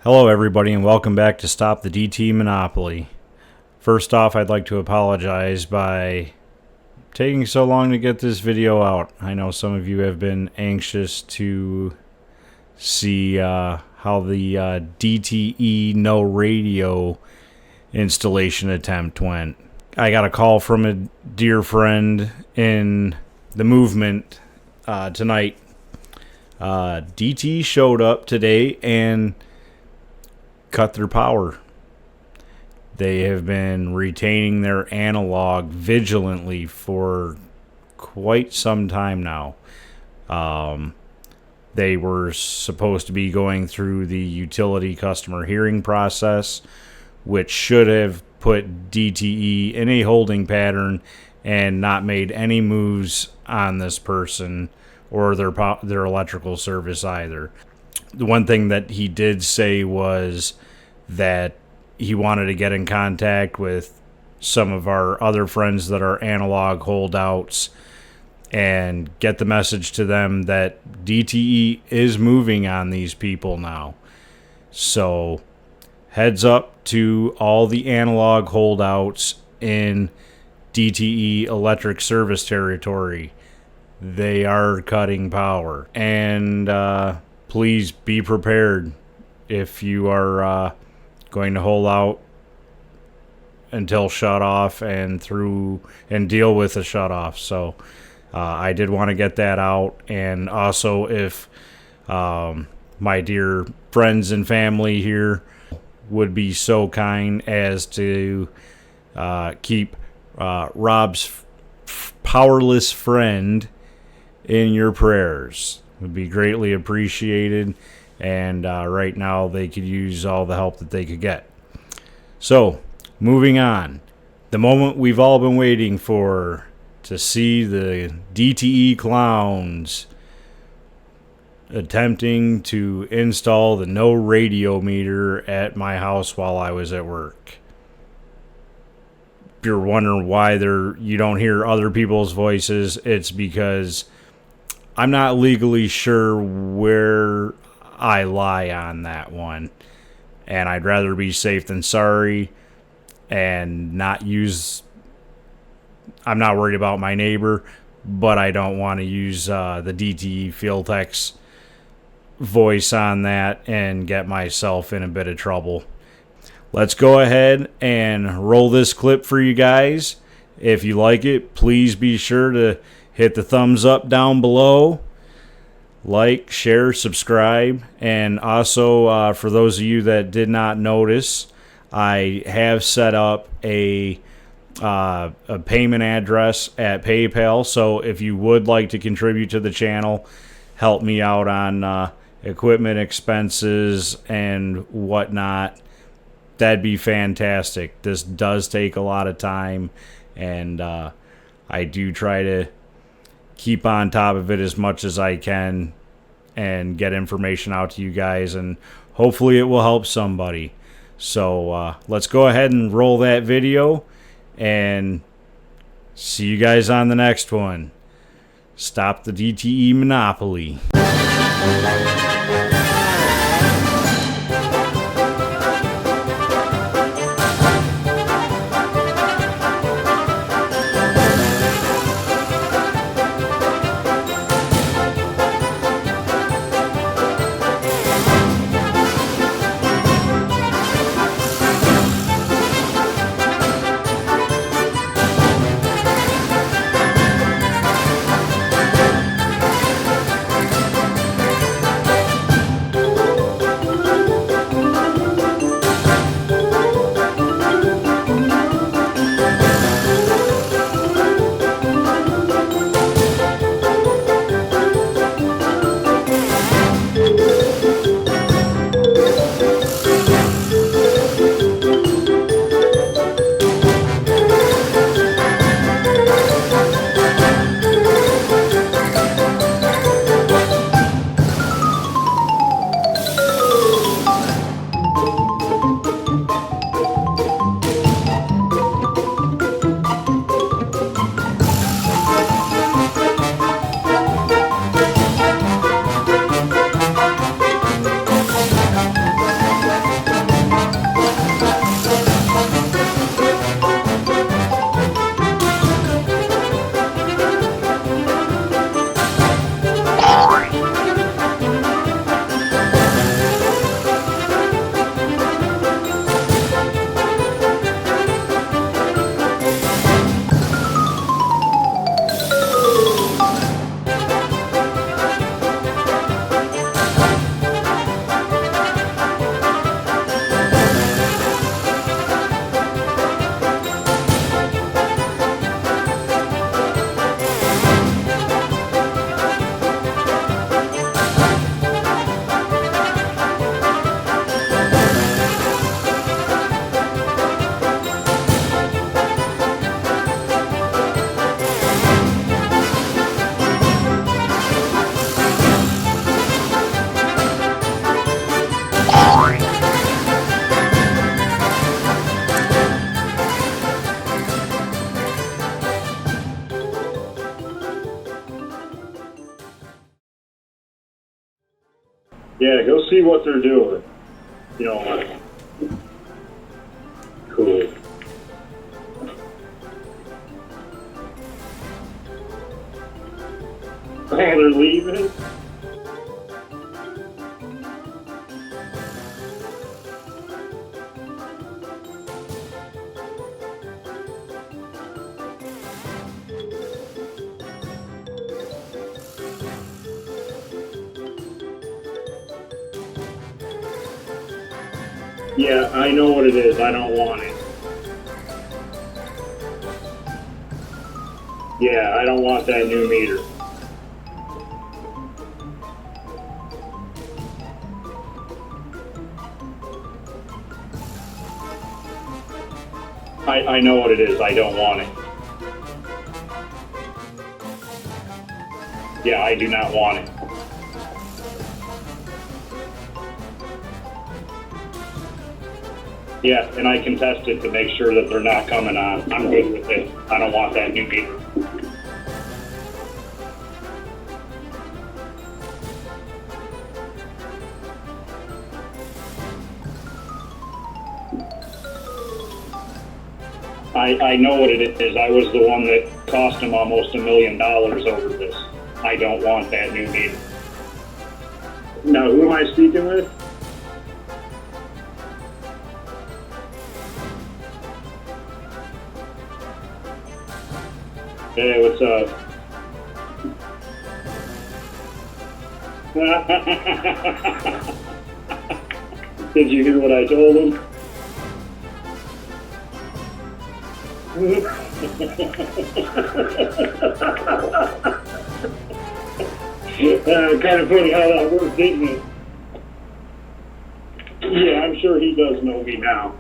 Hello everybody and welcome back to Stop the DTE Monopoly. First off, I'd like to apologize by taking so long to get this video out. I know some of you have been anxious to see how the DTE no radio installation attempt went. I got a call from a dear friend in the movement tonight. DTE showed up today and cut their power. They have been retaining their analog vigilantly for quite some time now. They were supposed to be going through the utility customer hearing process, which should have put DTE in a holding pattern and not made any moves on this person or their electrical service either. The one thing that he did say was that he wanted to get in contact with some of our other friends that are analog holdouts and get the message to them that DTE is moving on these people now. So heads up to all the analog holdouts in DTE electric service territory. They are cutting power. And please be prepared if you are going to hold out until shut off and deal with a shut off. So I did want to get that out. And also, if my dear friends and family here would be so kind as to keep Rob's powerless friend in your prayers, it would be greatly appreciated. And right now they could use all the help that they could get. So moving on, the moment we've all been waiting for, to see the DTE clowns attempting to install the no radio meter at my house while I was at work. If you're wondering why you don't hear other people's voices, it's because I'm not legally sure where I lie on that one, and I'd rather be safe than sorry and not use. I'm not worried about my neighbor, but I don't want to use the DTE field tech's voice on that and get myself in a bit of trouble. Let's go ahead and roll this clip for you guys. If you like it, please be sure to hit the thumbs up down below. Like, share, subscribe, and also for those of you that did not notice, I have set up a payment address at PayPal. So if you would like to contribute to the channel, help me out on equipment expenses and whatnot, that'd be fantastic. This does take a lot of time, and I do try to keep on top of it as much as I can and get information out to you guys, and hopefully it will help somebody. So let's go ahead and roll that video and see you guys on the next one. Stop the DTE Monopoly. Yeah, go see what they're doing. You know what? Cool. Oh, they're leaving? Yeah, I know what it is. I don't want it. Yeah, I don't want that new meter. I know what it is. I don't want it. Yeah, I do not want it. Yeah, and I can test it to make sure that they're not coming on. I'm good with it. I don't want that new meter. I know what it is. I was the one that cost him almost $1 million over this. I don't want that new meter. Now, who am I speaking with? Hey, what's up? Did you hear what I told him? Kind of funny how that worked, didn't it? Yeah, I'm sure he does know me now.